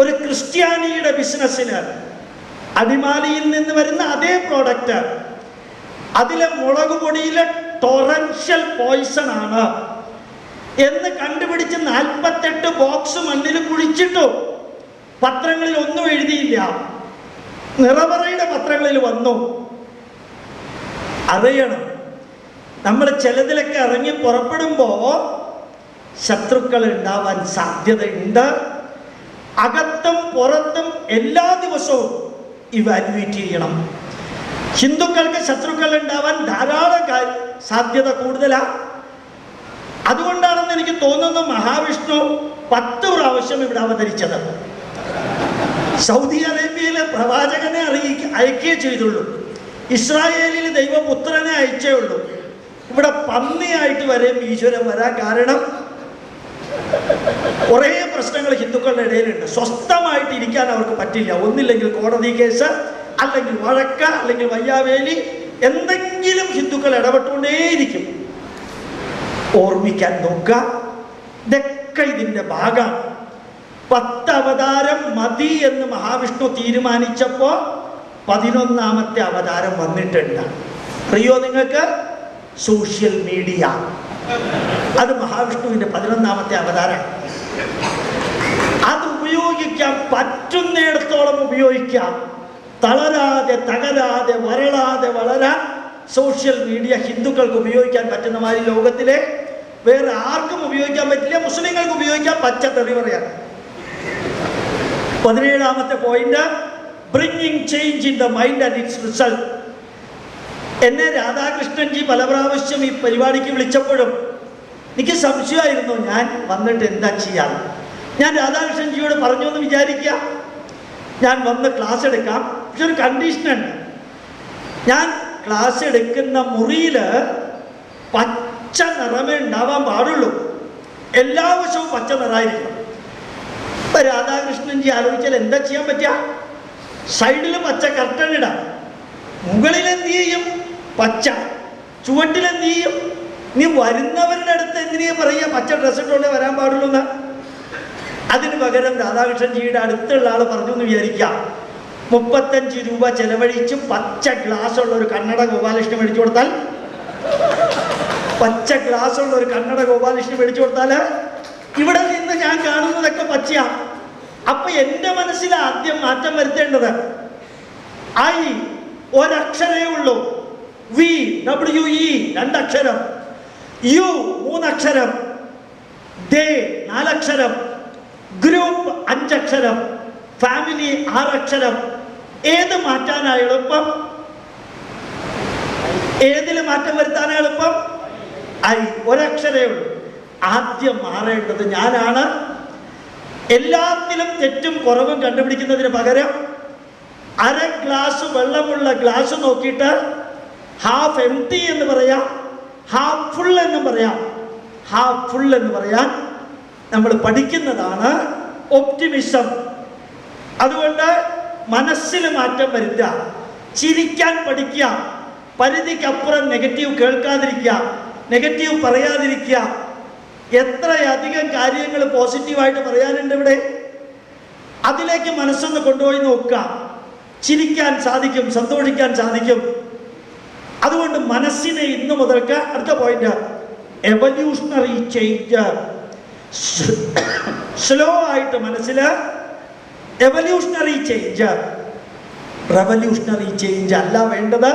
ഒരു ക്രിസ്ത്യാനിയുടെ ബിസിനസ്സിന് അടിമാലിയിൽ നിന്ന് വരുന്ന അതേ പ്രോഡക്റ്റ്, അതിലെ മുളക് പൊടിയിലെ ടൊറൻഷ്യൽ പോയിസൺ ആണ് എന്ന് കണ്ടുപിടിച്ച് 48 ബോക്സ് മണ്ണിൽ കുഴിച്ചിട്ടു. പത്രങ്ങളിൽ ഒന്നും എഴുതിയില്ല, നിറവറയുടെ പത്രങ്ങളിൽ വന്നു. അറിയണം, നമ്മൾ ചിലതിലൊക്കെ ഇറങ്ങി പുറപ്പെടുമ്പോൾ ശത്രുക്കൾ ഉണ്ടാവാൻ സാധ്യതയുണ്ട്. അകത്തും പുറത്തും എല്ലാ ദിവസവും ഇവാലുവേറ്റ് ചെയ്യണം. ഹിന്ദുക്കൾക്ക് ശത്രുക്കൾ ഉണ്ടാവാൻ ധാരാളം സാധ്യത കൂടുതലാണ്. അതുകൊണ്ടാണെന്ന് എനിക്ക് തോന്നുന്നു മഹാവിഷ്ണു 10 പ്രാവശ്യം ഇവിടെ അവതരിച്ചത്. സൗദി അറേബ്യയിലെ പ്രവാചകനെ അയക്കുകയേ ചെയ്തുള്ളൂ. ഇസ്രായേലിൽ ദൈവപുത്രനെ അയച്ചേ ഉള്ളൂ. ഇവിടെ പന്നിയായിട്ട് വരെയും ഈശ്വരൻ വരാൻ കാരണം കുറേ പ്രശ്നങ്ങൾ ഹിന്ദുക്കളുടെ ഇടയിലുണ്ട്. സ്വസ്ഥമായിട്ട് ഇരിക്കാൻ അവർക്ക് പറ്റില്ല. ഒന്നില്ലെങ്കിൽ കോടതി കേസ്, അല്ലെങ്കിൽ വഴക്ക, അല്ലെങ്കിൽ വയ്യാവേലി, എന്തെങ്കിലും ഹിന്ദുക്കൾ ഇടപെട്ടുകൊണ്ടേയിരിക്കും. ഓർമ്മിക്കാൻ നോക്കുക, ഇതൊക്കെ ഇതിൻ്റെ ഭാഗമാണ്. 10 അവതാരം മതി എന്ന് മഹാവിഷ്ണു തീരുമാനിച്ചപ്പോൾ 11ാമത്തെ അവതാരം വന്നിട്ടുണ്ട്. അറിയോ നിങ്ങൾക്ക്? Social media. അത് മഹാവിഷ്ണുവിൻ്റെ 11ാമത്തെ അവതാരം. അത് ഉപയോഗിക്കാൻ പറ്റുന്നിടത്തോളം ഉപയോഗിക്കാം. തളരാതെ, തകരാതെ, വരളാതെ വളരാൻ സോഷ്യൽ മീഡിയ ഹിന്ദുക്കൾക്ക് ഉപയോഗിക്കാൻ പറ്റുന്ന മാതിരി ലോകത്തിലെ വേറെ ആർക്കും ഉപയോഗിക്കാൻ പറ്റില്ല. മുസ്ലിങ്ങൾക്ക് ഉപയോഗിക്കാൻ പച്ചത്തെറി പറയാം. 17ാമത്തെ പോയിന്റ്, bringing change in the mind and its result. എന്നെ രാധാകൃഷ്ണൻജി പല പ്രാവശ്യം ഈ പരിപാടിക്ക് വിളിച്ചപ്പോഴും എനിക്ക് സംശയമായിരുന്നു ഞാൻ വന്നിട്ട് എന്താ ചെയ്യാൻ. ഞാൻ രാധാകൃഷ്ണൻജിയോട് പറഞ്ഞു എന്ന് വിചാരിക്കുക, ഞാൻ വന്ന് ക്ലാസ് എടുക്കാം, പക്ഷെ ഒരു കണ്ടീഷനുണ്ട്. ഞാൻ ക്ലാസ് എടുക്കുന്ന മുറിയിൽ പച്ച നിറമേ ഉണ്ടാവാൻ പാടുള്ളൂ. എല്ലാ വശവും പച്ച നിറമായിരിക്കണം. ഇപ്പം രാധാകൃഷ്ണൻജി ആലോചിച്ചാൽ എന്താ ചെയ്യാൻ പറ്റുക? സൈഡിൽ പച്ച കർട്ടൻ ഇടാം, മുകളിൽ എന്ത് ചെയ്യും? പച്ച. ചുവട്ടിൽ എന്ത് ചെയ്യും? നീ വരുന്നവരുടെ അടുത്ത് എന്തിനാ പറയുക പച്ച ഡ്രസ്സ് ഇട്ടുകൊണ്ടേ വരാൻ പാടുള്ളൂ എന്ന്? അതിന് പകരം രാധാകൃഷ്ണൻജിയുടെ അടുത്തുള്ള ആൾ പറഞ്ഞു എന്ന് വിചാരിക്കാം, 35 രൂപ ചെലവഴിച്ച് പച്ച ഗ്ലാസ് ഉള്ള ഒരു കന്നഡ ഗോപാലകൃഷ്ണൻ മേടിച്ചു കൊടുത്താൽ, പച്ച ഗ്ലാസ് ഉള്ള ഒരു കന്നഡ ഗോപാലകൃഷ്ണൻ മേടിച്ചു കൊടുത്താൽ ഇവിടെ നിന്ന് ഞാൻ കാണുന്നതൊക്കെ പച്ചയാണ്. അപ്പൊ എൻ്റെ മനസ്സിൽ ആദ്യം മാറ്റം വരുത്തേണ്ടത് ഐ ഒരക്ഷരേ ഉള്ളൂ, വി WE 2 അക്ഷരം, യു 3 അക്ഷരം, ദേ 4 അക്ഷരം, ഗ്രൂപ്പ് 5 അക്ഷരം, ഫാമിലി 6 അക്ഷരം. ഏത് മാറ്റാനാണ് എളുപ്പം? ഏതിൽ മാറ്റം വരുത്താനാണ് എളുപ്പം? ഐ ഒരക്ഷരേ ഉള്ളൂ. ആദ്യം മാറേണ്ടത് ഞാനാണ്. എല്ലാത്തിലും തെറ്റും കുറവും കണ്ടുപിടിക്കുന്നതിന് പകരം അര ഗ്ലാസ് വെള്ളമുള്ള ഗ്ലാസ് നോക്കിയിട്ട് ഹാഫ് എംപ്റ്റി എന്ന് പറയാം, ഹാഫ് ഫുൾ എന്ന് പറയാം. ഹാഫ് ഫുൾ എന്ന് പറയാൻ നമ്മൾ പഠിക്കുന്നതാണ് ഒപ്റ്റിമിസം. അതുകൊണ്ട് മനസ്സിൽ മാറ്റം വരുത്തുക, ചിരിക്കാൻ പഠിക്കുക, പരിധിക്കപ്പുറം നെഗറ്റീവ് കേൾക്കാതിരിക്കുക, നെഗറ്റീവ് പറയാതിരിക്കുക. എത്രയധികം കാര്യങ്ങൾ പോസിറ്റീവായിട്ട് പറയാനുണ്ട് ഇവിടെ. അതിലേക്ക് മനസ്സൊന്ന് കൊണ്ടുപോയി നോക്കുക. ചിരിക്കാൻ സാധിക്കും, സന്തോഷിക്കാൻ സാധിക്കും. അതുകൊണ്ട് മനസ്സിനെ ഇന്നു മുതൽക്ക് അടുത്ത പോയിന്റ്, എവല്യൂഷണറി ചേഞ്ച്. സ്ലോ ആയിട്ട് മനസ്സിൽ എവല്യൂഷണറി ചേഞ്ച്, റെവല്യൂഷണറി ചേഞ്ച് അല്ല വേണ്ടത്.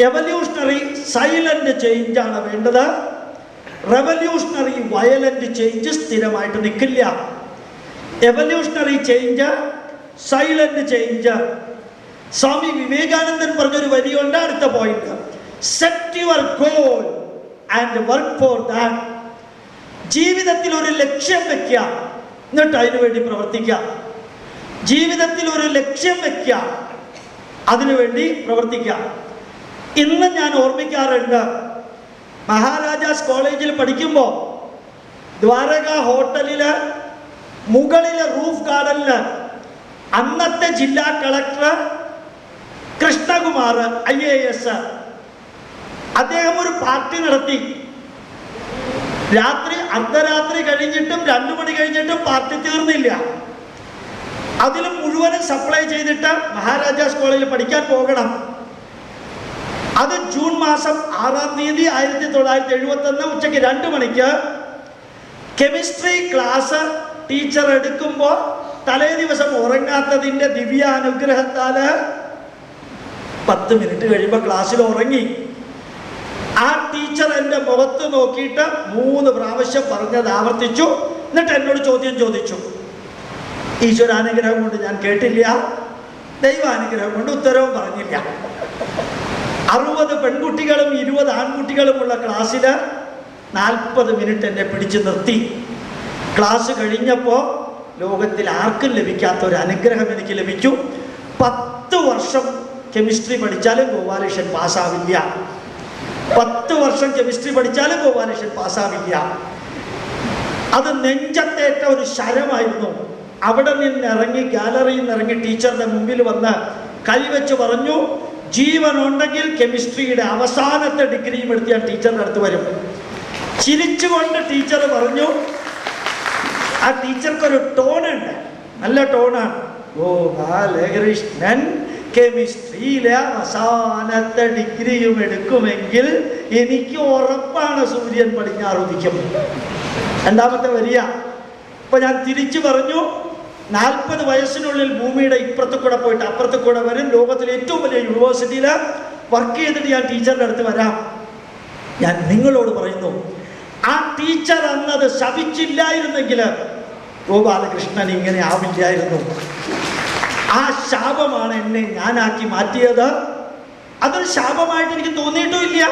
എവല്യൂഷണറി സൈലന്റ് ചേഞ്ച് ആണ് വേണ്ടത്. റെവല്യൂഷണറി വയലന്റ് ചേഞ്ച് സ്ഥിരമായിട്ട് നിൽക്കില്ല. Evolutionary change, silent change. Swami Vivekanandan പറഞ്ഞൊരു വരിയുണ്ട്. അടുത്ത point, set your goal and work for that. ജീവിതത്തിൽ ഒരു ലക്ഷ്യം വെക്കുക, എന്നിട്ട് അതിനുവേണ്ടി പ്രവർത്തിക്കുക. ജീവിതത്തിൽ ഒരു ലക്ഷ്യം വെക്കുക, അതിനുവേണ്ടി പ്രവർത്തിക്കുക. ഇന്ന് ഞാൻ ഓർമ്മിക്കാറുണ്ട്, മഹാരാജാസ് കോളേജിൽ പഠിക്കുമ്പോൾ ദ്വാരക ഹോട്ടലില് മുകളിലെ റൂഫ് ഗാർഡനില് അന്നത്തെ ജില്ലാ കളക്ടർ കൃഷ്ണകുമാർ IAS അദ്ദേഹം ഒരു പാർട്ടി നടത്തി. രാത്രി അർദ്ധരാത്രി കഴിഞ്ഞിട്ടും 2 മണി കഴിഞ്ഞിട്ടും പാർട്ടി തീർന്നില്ല. അതിലും മുഴുവനും സപ്ലൈ ചെയ്തിട്ട് മഹാരാജാസ് കോളേജിൽ പഠിക്കാൻ പോകണം. അത് ജൂൺ മാസം 6-ാം തീയതി 1971 ഉച്ചയ്ക്ക് 2 മണിക്ക് കെമിസ്ട്രി ക്ലാസ് ടീച്ചർ എടുക്കുമ്പോൾ തലേ ദിവസം ഉറങ്ങാത്തതിൻ്റെ ദിവ്യാനുഗ്രഹത്താല് 10 മിനിറ്റ് കഴിയുമ്പോൾ ക്ലാസ്സിൽ ഉറങ്ങി. ആ ടീച്ചർ എൻ്റെ മുഖത്ത് നോക്കിയിട്ട് 3 പ്രാവശ്യം പറഞ്ഞത് ആവർത്തിച്ചു. എന്നിട്ട് എന്നോട് ചോദ്യം ചോദിച്ചു. ഈശ്വരാനുഗ്രഹം കൊണ്ട് ഞാൻ കേട്ടില്ല, ദൈവാനുഗ്രഹം കൊണ്ട് ഉത്തരവും പറഞ്ഞില്ല. 60 പെൺകുട്ടികളും 20 ആൺകുട്ടികളുമുള്ള ക്ലാസ്സിൽ 40 മിനിറ്റ് എന്നെ പിടിച്ചു നിർത്തി. ക്ലാസ് കഴിഞ്ഞപ്പോൾ ലോകത്തിൽ ആർക്കും ലഭിക്കാത്ത ഒരു അനുഗ്രഹം എനിക്ക് ലഭിച്ചു. 10 വർഷം കെമിസ്ട്രി പഠിച്ചാലും ഗോപാലകൃഷ്ണൻ പാസ്സാവില്ല. 10 വർഷം കെമിസ്ട്രി പഠിച്ചാലും ഗോപാലകൃഷ്ണൻ പാസ്സാവില്ല. അത് നെഞ്ചത്തേറ്റ ഒരു ശരമായിരുന്നു. അവിടെ നിന്നിറങ്ങി, ഗാലറിയിൽ നിന്നിറങ്ങി ടീച്ചറുടെ മുമ്പിൽ വന്ന് കൈവച്ച് പറഞ്ഞു, ജീവനുണ്ടെങ്കിൽ കെമിസ്ട്രിയുടെ അവസാനത്തെ ഡിഗ്രിയും എടുത്ത് ഞാൻ ടീച്ചറിൻ്റെ അടുത്ത് വരും. ചിരിച്ചുകൊണ്ട് ടീച്ചർ പറഞ്ഞു, ആ ടീച്ചർക്കൊരു ടോണുണ്ട്, നല്ല ടോണാണ്. ഗോപാലകൃഷ്ണൻ കെമിസ്ട്രിയിലെ അവസാനത്തെ ഡിഗ്രിയും എടുക്കുമെങ്കിൽ എനിക്ക് ഉറപ്പാണ് സൂര്യൻ പടിഞ്ഞാറുദിക്കും. 2ാമത്തെ വരിക. അപ്പൊ ഞാൻ തിരിച്ചു പറഞ്ഞു, 40 വയസ്സിനുള്ളിൽ ഭൂമിയുടെ ഇപ്പുറത്ത് കൂടെ പോയിട്ട് അപ്പുറത്ത് കൂടെ വരും. ലോകത്തിലെ ഏറ്റവും വലിയ യൂണിവേഴ്സിറ്റിയിൽ വർക്ക് ചെയ്തിട്ട് ഞാൻ ടീച്ചറിൻ്റെ അടുത്ത് വരാം. ഞാൻ നിങ്ങളോട് പറയുന്നു, ആ ടീച്ചർ അന്നത് ശപിച്ചില്ലായിരുന്നെങ്കിൽ ഗോപാലകൃഷ്ണൻ ഇങ്ങനെ ആവില്ലായിരുന്നു. ആ ശാപമാണ് എന്നെ ഞാനാക്കി മാറ്റിയത്. അതൊരു ശാപമായിട്ട് എനിക്ക് തോന്നിയിട്ടുമില്ല.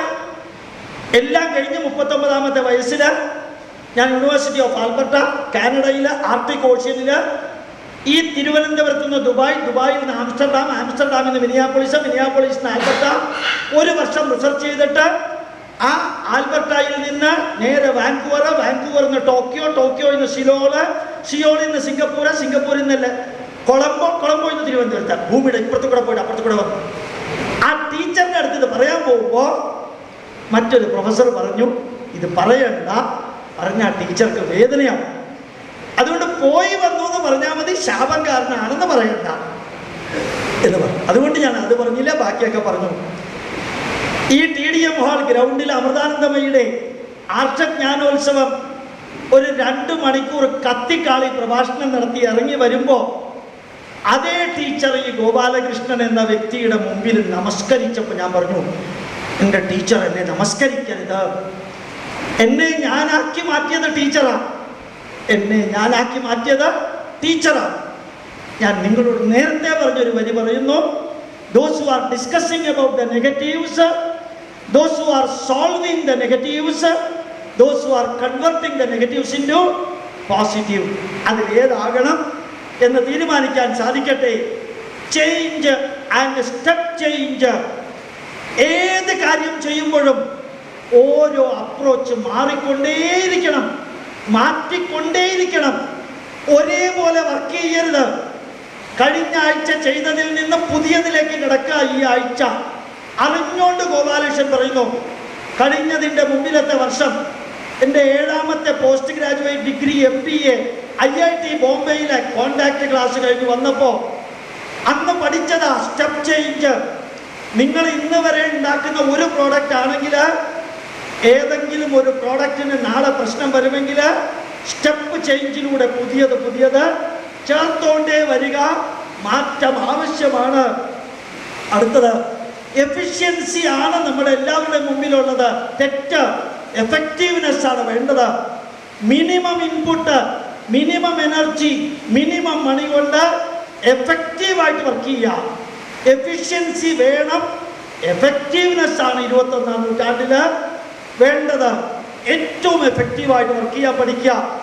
എല്ലാം കഴിഞ്ഞ് 39ാമത്തെ വയസ്സിൽ ഞാൻ യൂണിവേഴ്സിറ്റി ഓഫ് ആൽബർട്ട, കാനഡയിലെ ആർട്ടിക് ഓഷ്യനിൽ, ഈ തിരുവനന്തപുരത്ത് നിന്ന് ദുബായിൽ നിന്ന് ആംസ്റ്റർഡാം, ആംസ്റ്റർഡാമിൽ നിന്ന് മിനിയാപോളിസിൽ നിന്ന് ആൽബർട്ട 1 വർഷം റിസർച്ച് ചെയ്തിട്ട് ആ ആൽബർട്ടയിൽ നിന്ന് നേരെ വാൻകൂവറിൽ നിന്ന് ടോക്കിയോയിൽ നിന്ന് സിയോളിൽ നിന്ന് സിംഗപ്പൂരിൽ നിന്ന് കൊളംബോയിൽ നിന്ന് തിരുവനന്തപുരത്ത്, ഭൂമിയുടെ ഇപ്പുറത്ത് കൂടെ പോയിട്ട് അപ്പുറത്ത് കൂടെ വന്നു. ആ ടീച്ചറിൻ്റെ അടുത്ത് ഇത് പറയാൻ പോകുമ്പോൾ മറ്റൊരു പ്രൊഫസർ പറഞ്ഞു, ഇത് പറയണ്ട, പറഞ്ഞ ആ ടീച്ചർക്ക് വേദനയാണ്. അതുകൊണ്ട് പോയി വന്നു എന്ന് പറഞ്ഞാൽ മതി, ശാപം കാരനാണെന്ന് പറയണ്ട എന്ന് പറഞ്ഞു. അതുകൊണ്ട് ഞാൻ അത് പറഞ്ഞില്ല, ബാക്കിയൊക്കെ പറഞ്ഞു. ഈ TDM ഹാൾ ഗ്രൗണ്ടിൽ അമൃതാനന്ദമയുടെ ആർഷജ്ഞാനോത്സവം ഒരു 2 മണിക്കൂർ കത്തിക്കാളി പ്രഭാഷണം നടത്തി ഇറങ്ങി വരുമ്പോൾ അതേ ടീച്ചർ ഈ ഗോപാലകൃഷ്ണൻ എന്ന വ്യക്തിയുടെ മുമ്പിൽ നമസ്കരിച്ചപ്പോൾ ഞാൻ പറഞ്ഞു, എൻ്റെ ടീച്ചർ എന്നെ നമസ്കരിക്കരുത്, എന്നെ ഞാനാക്കി മാറ്റിയത് ടീച്ചറാണ്, ഞാൻ നിങ്ങളോട് നേരത്തെ പറഞ്ഞൊരു വരി പറയുന്നു, those who are discussing about the negatives, those who are solving the negatives, those who are converting the negatives into positive, അതിലേതാകണം എന്ന് തീരുമാനിക്കാൻ സാധിക്കട്ടെ. Change and step change. ഏത് കാര്യം ചെയ്യുമ്പോഴും ഓരോ അപ്രോച്ച് മാറ്റിക്കൊണ്ടേയിരിക്കണം. ഒരേപോലെ വർക്ക് ചെയ്യരുത്. കഴിഞ്ഞ ആഴ്ച ചെയ്തതിൽ നിന്ന് പുതിയതിലേക്ക് കിടക്കുക. ഈ ആഴ്ച അറിഞ്ഞുകൊണ്ട് ഗോപാലകൃഷ്ണൻ പറയുന്നു, കഴിഞ്ഞതിൻ്റെ മുമ്പിലത്തെ വർഷം എൻ്റെ 7ാമത്തെ post graduate degree MBA IIT ബോംബെയിലെ കോണ്ടാക്ട് ക്ലാസ് കഴിഞ്ഞ് വന്നപ്പോൾ അന്ന് പഠിച്ചതാ സ്റ്റെപ്പ് ചേഞ്ച്. നിങ്ങൾ ഇന്ന് വരെ ഉണ്ടാക്കുന്ന ഒരു പ്രോഡക്റ്റ് ആണെങ്കിൽ ഏതെങ്കിലും ഒരു പ്രോഡക്റ്റിന് നാളെ പ്രശ്നം വരുമെങ്കിൽ സ്റ്റെപ്പ് ചേഞ്ചിലൂടെ പുതിയത് ചേർത്തോണ്ടേ വരിക. മാറ്റം ആവശ്യമാണ്. അടുത്തത് എഫിഷ്യൻസി ആണ് നമ്മുടെ എല്ലാവരുടെയും മുമ്പിലുള്ളത്. തെറ്റ്. എഫക്റ്റീവ്നെസ് ആണ് വേണ്ടത്. Minimum input, minimum energy, minimum money കൊണ്ട് എഫക്റ്റീവായിട്ട് വർക്ക് ചെയ്യുക. എഫിഷ്യൻസി വേണം. എഫക്റ്റീവ്നെസ് ആണ് 21-ാം നൂറ്റാണ്ടിൽ വേണ്ടത്. ഏറ്റവും എഫക്റ്റീവായിട്ട് വർക്ക് ചെയ്യാൻ പഠിക്കുക.